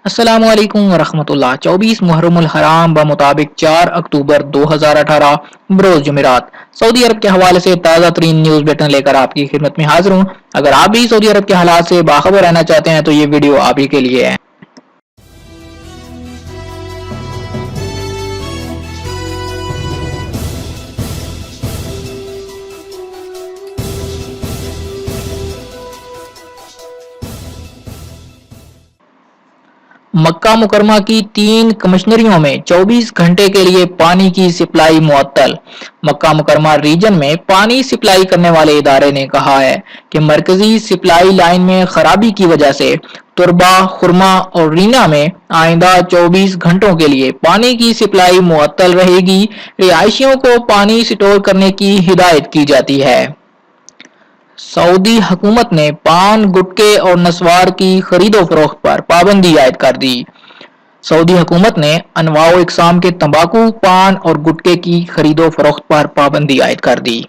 अस्सलामु अलैकुम वरहमतुल्लाह। 24 मुहर्रम उल हराम मुताबिक 4 अक्टूबर 2018 बरोज जुमेरात। सऊदी अरब के हवाले से ताज़ा तरीन न्यूज बुलेटिन लेकर आपकी खिदमत में हाजिर हूँ। अगर आप भी सऊदी अरब के हालात से बाखबर रहना चाहते हैं तो ये वीडियो आप ही के लिए है। मक्का मुकरमा की 3 कमिश्नरियों में 24 घंटे के लिए पानी की सप्लाई मुअत्तल। मक्का मुकरमा रीजन में पानी सप्लाई करने वाले इदारे ने कहा है कि मरकजी सप्लाई लाइन में खराबी की वजह से तुरबा, खुरमा और रीना में आइंदा 24 घंटों के लिए पानी की सप्लाई मुअत्तल रहेगी। रिहायशियों को पानी स्टोर करने की हिदायत की जाती है। सऊदी हुकूमत ने पान, गुटखे और नस्वार की खरीदो फरोख्त पर पाबंदी आयद कर दी। सऊदी हुकूमत ने अनवाओ इकसाम के तंबाकू, पान और गुटखे की खरीदो फरोख्त पर पाबंदी आयद कर दी।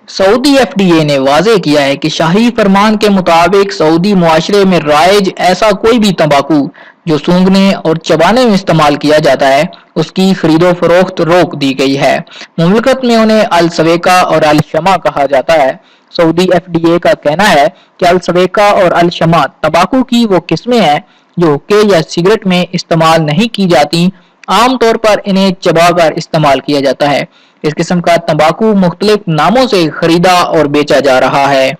सऊदी FDA ने वाजे किया है कि शाही फरमान के मुताबिक सऊदी मुआशरे में राइज ऐसा कोई भी तंबाकू जो सूंघने और चबाने में इस्तेमाल किया जाता है उसकी खरीदो फरोख्त रोक दी गई है। मुमलकत में उन्हें अल सवेका और अल शमा कहा जाता है। सऊदी FDA का कहना है कि अल सवेका और अल शमा तंबाकू की वो किस्में हैं जो हुक्के या सिगरेट में इस्तेमाल नहीं की जाती। आमतौर पर इन्हें चबाकर इस्तेमाल किया जाता है। इस किस्म का तंबाकू मुख्तलिफ नामों से खरीदा और बेचा जा रहा है।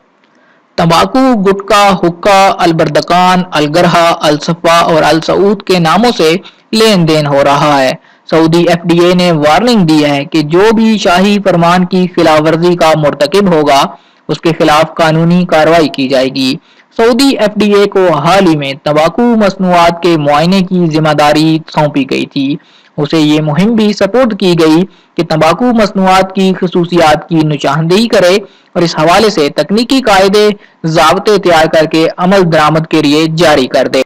तंबाकू, गुटखा, हुक्का, अलबरदकान, अलगरहा, अलसफा और अल सऊद के नामों से लेन देन हो रहा है। सऊदी FDA ने वार्निंग दी है कि जो भी शाही फरमान की खिलाफवर्जी का मुर्तकिब होगा उसके खिलाफ कानूनी कार्रवाई की जाएगी। सऊदी FDA को हाल ही में तंबाकू मसनूआत के मुआयने की जिम्मेदारी सौंपी गई थी। उसे ये मुहिम भी सपोर्ट की गई कि तंबाकू मसनूआत की खसूसियात की निशानदेही करे और इस हवाले से तकनीकी कायदे ज़ाब्ते तैयार करके अमल दरामद के लिए जारी कर दे।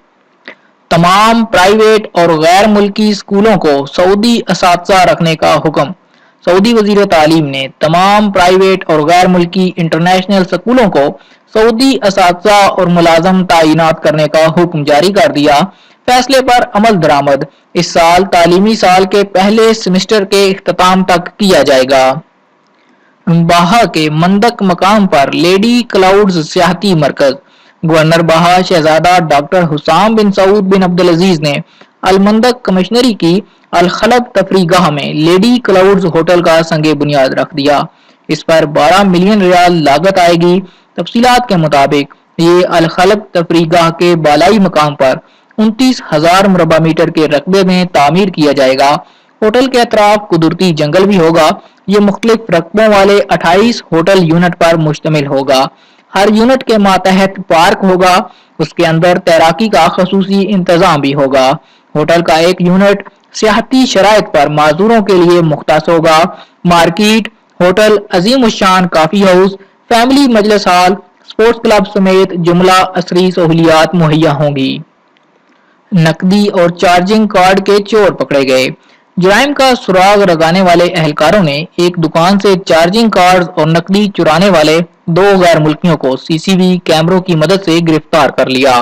तमाम प्राइवेट और गैर मुल्की स्कूलों को सऊदी असातिज़ा रखने का हुक्म। सऊदी वजीर तालीम ने तमाम प्राइवेट और गैर मुल्की इंटरनेशनल स्कूलों को सऊदी असातिज़ा और मुलाजम तैनात करने का हुक्म जारी कर दिया। फैसले पर अमल दरामद इस साल तालीमी साल के पहले सेमेस्टर के इख्तिताम तक किया जाएगा। बाहा के मंदक मकाम पर लेडी क्लाउड्स सियाहती मरकज। गवर्नर बाहा शहजादा डॉक्टर हुसाम बिन सऊद बिन अब्दुल अजीज ने अल मंदक कमिश्नरी की अल खलब तफरीगाह में लेडी क्लाउड्स होटल का संगे बुनियाद रख दिया। इस पर 12 मिलियन रियाल लागत आएगी। तफसीलात के मुताबिक ये अल खलब तफरीगाह के बालाई मकाम पर 29,000 मुरबा मीटर के रकबे में तामीर किया जाएगा। होटल के अतराफ कुदरती जंगल भी होगा। ये मुख्तलिफ रकबों वाले 28 होटल यूनिट पर मुश्तमिल होगा। हर यूनिट के मातहत पार्क होगा। उसके अंदर तैराकी का खसूसी इंतजाम भी होगा। होटल का एक यूनिट सियाहती शराइत पर माजूरों के लिए मुख्तस होगा। मार्केट, होटल, अजीम शान कॉफी हाउस, फैमिली मजलिस हॉल, स्पोर्ट्स क्लब समेत जुमला असरी सहूलियात मुहैया होंगी। नकदी और चार्जिंग कार्ड के चोर पकड़े गए। जराइम का सुराग लगाने वाले एहलकारों ने एक दुकान से चार्जिंग कार्ड और नकदी चुराने वाले 2 गैर मुल्कियों को CCTV कैमरों की मदद से गिरफ्तार कर लिया।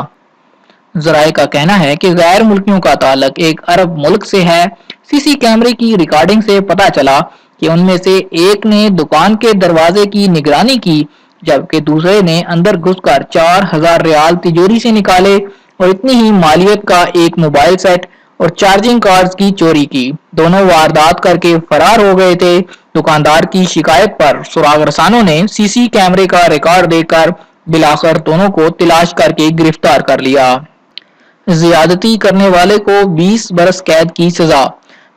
जराये का कहना है कि गैर मुल्कियों का ताल्लुक एक अरब मुल्क से है। CC कैमरे की रिकॉर्डिंग से पता चला कि उनमें से एक ने दुकान के दरवाजे की निगरानी की जबकि दूसरे ने अंदर घुसकर 4,000 रियाल तिजोरी से निकाले और इतनी ही मालियत का एक मोबाइल सेट और चार्जिंग कार्ड्स की चोरी की। दोनों वारदात करके फरार हो गए थे। दुकानदार की शिकायत पर सुराग रसानों ने CC कैमरे का रिकॉर्ड देखकर बिलाखिर दोनों को तलाश करके गिरफ्तार कर लिया। ज्यादती करने वाले को 20 बरस कैद की सजा।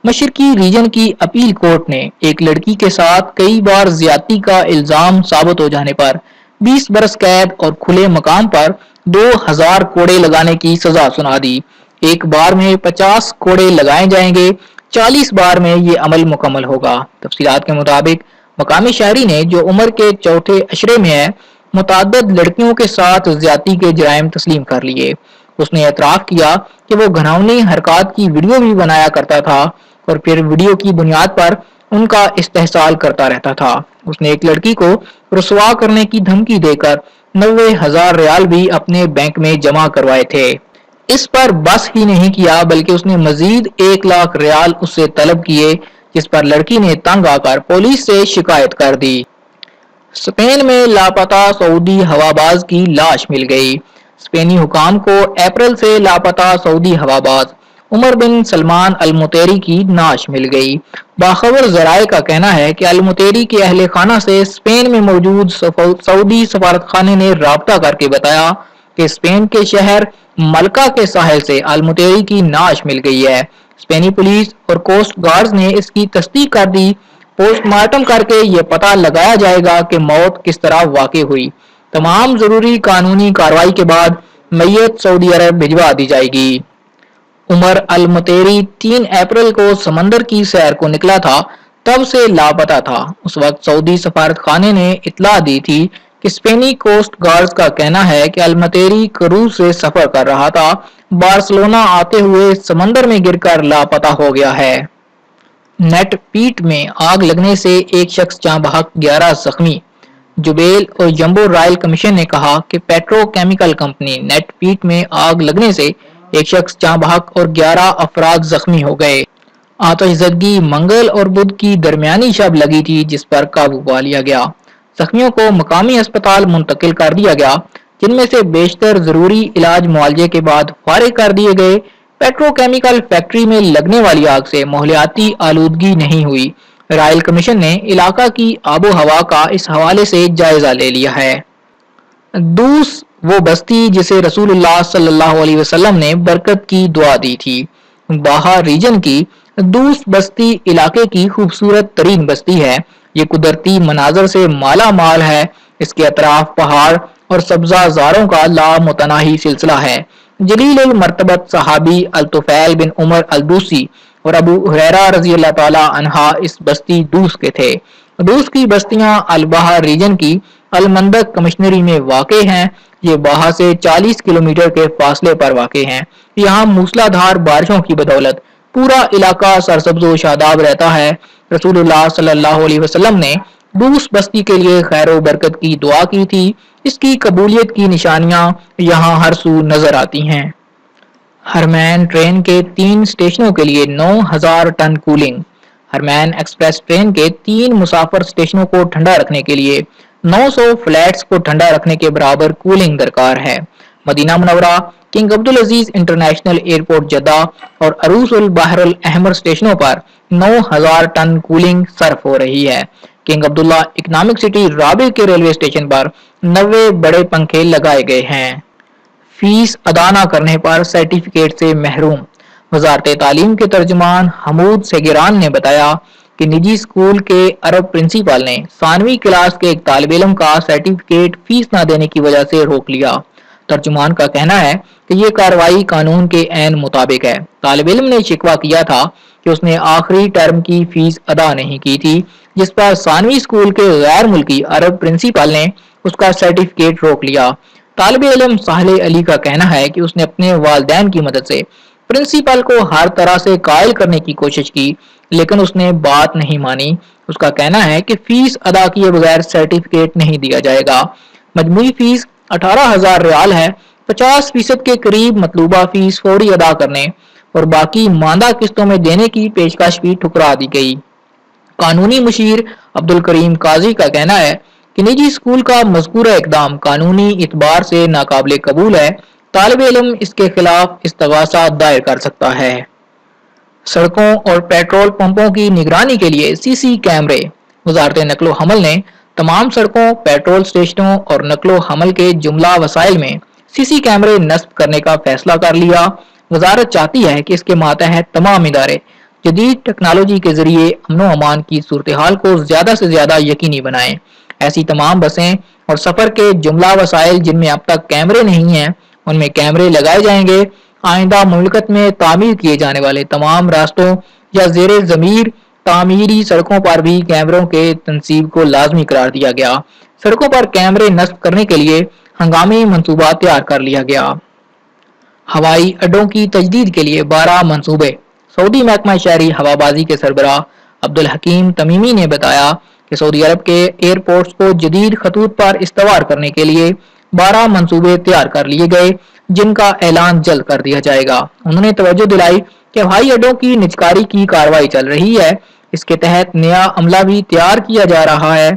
मशरकी रीजन की अपील कोर्ट ने एक लड़की के साथ कई बार ज्यादती का इल्जाम साबित हो जाने पर 20 बरस कैद और खुले मकाम पर 2000 कोड़े लगाने की सजा सुना दी। एक बार में 50 कोड़े लगाए जाएंगे। 40 बार में ये अमल मुकम्मल होगा। तफसीलात के मुताबिक मकामी शहरी ने जो उम्र के चौथे अशरे में है मुतअद्दिद लड़कियों के साथ ज्यादती के जराइम तस्लीम कर लिए। उसने एतराफ किया कि वो घिनौनी हरकत की वीडियो भी बनाया करता था और फिर वीडियो की बुनियाद पर उनका इस्तेहसाल करता रहता था। उसने एक लड़की को रुसवा करने की धमकी देकर 90,000 रियाल भी अपने बैंक में जमा करवाए थे। اس پر بس ہی نہیں کیا بلکہ اس نے مزید 1 لاکھ ریال اس سے طلب کیے، جس پر لڑکی نے تنگ آ کر پولیس سے شکایت کر دی۔ اسپین میں لاپتہ سعودی ہواباز کی لاش مل گئی۔ اسپینی حکام کو اپریل سے لاپتہ سعودی ہواباز عمر بن سلمان المطیری کی نعش مل گئی۔ باخبر ذرائع کا کہنا ہے کہ المطیری کے اہل خانہ سے اسپین میں موجود سعودی سفارتخانے نے رابطہ کر کے بتایا کہ اسپین کے شہر ملکا کے ساحل سے المطیری کی نعش مل گئی ہے۔ اسپینی پولیس اور کوسٹ گارڈز نے اس کی تصدیق کر دی۔ پوسٹ مارٹم کر کے یہ پتہ لگایا جائے گا کہ موت کس طرح واقع ہوئی۔ تمام ضروری قانونی کارروائی کے بعد میت سعودی عرب بھجوا دی جائے گی۔ عمر المطیری 3 اپریل کو سمندر کی سیر کو نکلا تھا، تب سے لاپتہ تھا۔ اس وقت سعودی سفارت خانے نے اطلاع دی تھی کہ اسپینی کوسٹ گارڈز کا کہنا ہے کہ المطیری کروز سے سفر کر رہا تھا، بارسلونا آتے ہوئے سمندر میں گر کر لاپتہ ہو گیا ہے۔ نیٹ پیٹ میں آگ لگنے سے ایک شخص جاں بحق 11 زخمی۔ جبیل اور جمبو رائل کمیشن نے کہا کہ پیٹرو کیمیکل کمپنی نیٹ پیٹ میں آگ لگنے سے ایک شخص جاں بحق اور 11 افراد زخمی ہو گئے۔ آتش زدگی منگل اور بدھ کی درمیانی شب لگی تھی، جس پر قابو پا لیا گیا۔ زخمیوں کو مقامی اسپتال منتقل کر دیا گیا، جن میں سے بیشتر ضروری علاج معالجے کے بعد فارغ کر دیے گئے۔ پیٹرو کیمیکل فیکٹری میں لگنے والی آگ سے ماحولیاتی آلودگی نہیں ہوئی۔ رائل کمیشن نے علاقہ کی آب و ہوا کا اس حوالے سے جائزہ لے لیا ہے۔ دوس وہ بستی جسے رسول اللہ صلی اللہ علیہ وسلم نے برکت کی دعا دی تھی۔ باہا ریجن کی دوس بستی علاقے کی خوبصورت ترین بستی ہے۔ یہ قدرتی مناظر سے مالا مال ہے۔ اس کے اطراف پہاڑ اور سبزہ زاروں کا لامتناہی سلسلہ ہے۔ جلیل المرتبت صحابی الطفیل بن عمر الدوسی اور ابو ہریرہ رضی اللہ تعالی عنہ اس بستی دوس کے تھے۔ دوس کی بستیاں الباہا ریجن کی المندک کمشنری میں واقع ہیں۔ یہ باہا سے 40 کلومیٹر کے فاصلے پر واقع ہیں۔ یہاں موسلا دھار بارشوں کی بدولت پورا علاقہ سرسبز و شاداب رہتا ہے۔ رسول اللہ صلی اللہ علیہ وسلم نے دوس بستی کے لیے خیر و برکت کی دعا کی تھی۔ اس کی قبولیت کی نشانیاں یہاں ہر سو نظر آتی ہیں۔ ہرمین ٹرین کے 3 اسٹیشنوں کے لیے 9000 ton cooling. Haramain Express train کے 3 مسافر اسٹیشنوں کو ٹھنڈا رکھنے کے لیے 900 فلیٹس کو ٹھنڈا رکھنے کے برابر کولنگ درکار ہے۔ Madinah Munawwarah, King Abdulaziz International Airport Jeddah اور عروس البحر الاحمر اسٹیشنوں پر 9000 ٹن کولنگ صرف ہو رہی ہے۔ کنگ عبداللہ اکنامک سٹی رابع کے ریلوے اسٹیشن پر 90 بڑے پنکھے لگائے گئے ہیں۔ فیس ادا نہ کرنے پر سرٹیفکیٹ سے محروم۔ وزارت تعلیم کے ترجمان حمود سیگران نے بتایا کہ نجی اسکول کے عرب پرنسپل نے ثانوی کلاس کے ایک طالب علم کا سرٹیفکیٹ فیس نہ دینے کی وجہ سے روک لیا۔ ترجمان کا کہنا ہے کہ یہ کارروائی قانون کے عین مطابق ہے۔ طالب علم نے شکوہ کیا تھا کہ اس نے آخری ٹرم کی فیس ادا نہیں کی تھی، جس پر ثانوی اسکول کے غیر ملکی عرب پرنسپل نے اس کا سرٹیفکیٹ روک لیا۔ طالب علم ساحل علی کا کہنا ہے کہ اس نے اپنے والدین کی مدد سے پرنسپل کو ہر طرح سے قائل کرنے کی کوشش کی، لیکن اس نے بات نہیں مانی۔ اس کا کہنا ہے کہ فیس ادا کیے بغیر سرٹیفکیٹ نہیں دیا جائے گا۔ مجموعی فیس 18,000 ریال ہے۔ 50% کے قریب مطلوبہ فیس فوری ادا کرنے اور باقی ماندہ قسطوں میں دینے کی پیشکش بھی ٹھکرا دی گئی۔ قانونی مشیر عبدالکریم قاضی کا کہنا ہے کہ نجی اسکول کا مذکورہ اقدام قانونی اعتبار سے ناقابل قبول ہے۔ طالب علم اس کے خلاف استغاثہ دائر کر سکتا ہے۔ سڑکوں اور پیٹرول پمپوں کی نگرانی کے لیے CC کیمرے۔ وزارت نقل و حمل نے تمام سڑکوں، پیٹرول اسٹیشنوں اور نقل و حمل کے جملہ وسائل میں CC کیمرے نصب کرنے کا فیصلہ کر لیا۔ وزارت چاہتی ہے کہ اس کے ماتحت تمام ادارے جدید ٹیکنالوجی کے ذریعے امن و امان کی صورتحال کو زیادہ سے زیادہ یقینی بنائیں۔ ایسی تمام بسیں اور سفر کے جملہ وسائل جن میں اب تک کیمرے نہیں ہیں، ان میں کیمرے لگائے جائیں گے۔ آئندہ مملکت میں تعمیر کیے جانے والے تمام راستوں یا زیر ضمیر تعمیری سڑکوں پر بھی کیمروں کے تنصیب کو لازمی قرار دیا گیا۔ سڑکوں پر کیمرے نصب کرنے کے لیے ہنگامی منصوبہ تیار کر لیا گیا۔ ہوائی اڈوں کی تجدید کے لیے 12 منصوبے۔ سعودی محکمہ شہری ہوابازی کے سربراہ عبدالحکیم تمیمی نے بتایا کہ سعودی عرب کے ایئرپورٹس کو جدید خطوط پر استوار کرنے کے لیے 12 منصوبے تیار کر لیے گئے۔ जिनका ऐलान जल्द कर दिया जाएगा। उन्होंने तवज्जो दिलाई कि हवाई अड्डों की निजकारी की कार्रवाई चल रही है। इसके तहत नया अमला भी तैयार किया जा रहा है।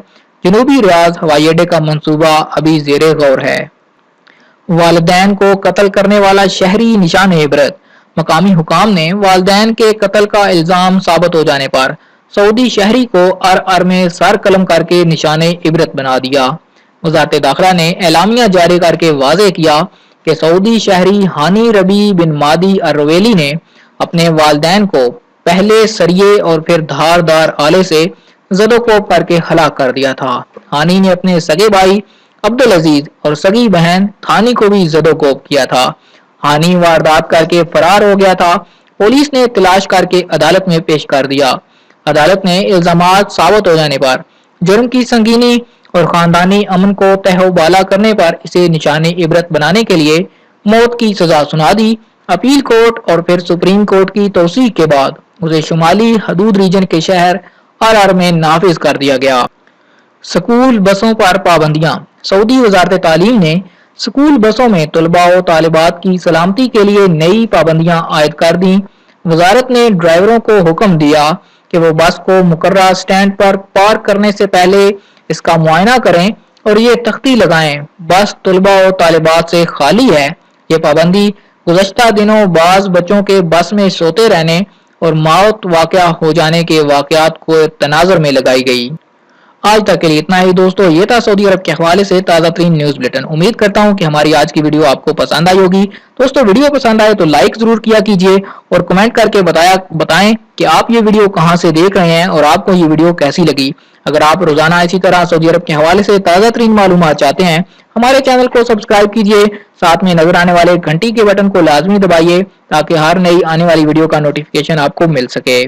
जनूबी रियाज हवाई अड्डे का मंसूबा अभी ज़ेरे गौर है। वालिदैन को कत्ल करने वाला शहरी निशान इबरत। मकामी हुकाम ने वालिदैन के कत्ल का इल्जाम साबित हो जाने पर सऊदी शहरी को अर में सर कलम करके निशान इबरत बना दिया। वजारत दाखिला ने एलामिया जारी करके वाज़ेह किया कि सऊदी शहरी हानी रबी बिन मादी अर-रवेली ने अपने वालिदैन को पहले सरिये और फिर धारदार आले से जदोकोब करके हलाक कर दिया था। हानी ने अपने सगे भाई अब्दुल अजीज और सगी बहन थानी को भी जदोकोब किया था। हानी वारदात करके फरार हो गया था। पुलिस ने तलाश करके अदालत में पेश कर दिया। अदालत ने इल्जामात साबित हो जाने पर जुर्म की संगीनी और खानदानी अमन को तहवाला करने पर इसे निशाने इबरत बनाने के लिए मौत की सजा सुना दी। अपील कोर्ट और फिर सुप्रीम कोर्ट की तौसीक के बाद उसे शुमाली हदूद रीजन के शहर अर में नाफिज कर दिया गया। स्कूल बसों पर पाबंदियां। सऊदी वजारत तालीम ने स्कूल बसों में तलबा और तालिबात की सलामती के लिए नई पाबंदियां आयद कर दी। वजारत ने ड्राइवरों को हुक्म दिया कि वो बस को मुकर्रर स्टैंड पर पार्क करने से पहले इसका मुआयना करें और ये तख्ती लगाएं बस तलबा और तालिबात से खाली है। ये पाबंदी गुज़श्ता दिनों बाज बच्चों के बस में सोते रहने और मौत वाक़या हो जाने के वाक़यात को तनाज़ुर में लगाई गई। आज तक के लिए इतना ही दोस्तों। ये था सऊदी अरब के हवाले से ताज़ा तरीन न्यूज़ बुलेटिन। उम्मीद करता हूँ कि हमारी आज की वीडियो आपको पसंद आई होगी। दोस्तों वीडियो पसंद आए तो लाइक जरूर किया कीजिए और कमेंट करके बताएं कि आप ये वीडियो कहाँ से देख रहे हैं और आपको ये वीडियो कैसी लगी। अगर आप रोजाना इसी तरह सऊदी अरब के हवाले से ताज़ा तरीन मालूमात चाहते हैं, हमारे चैनल को सब्सक्राइब कीजिए। साथ में नजर आने वाले घंटी के बटन को लाजमी दबाइए ताकि हर नई आने वाली वीडियो का नोटिफिकेशन आपको मिल सके।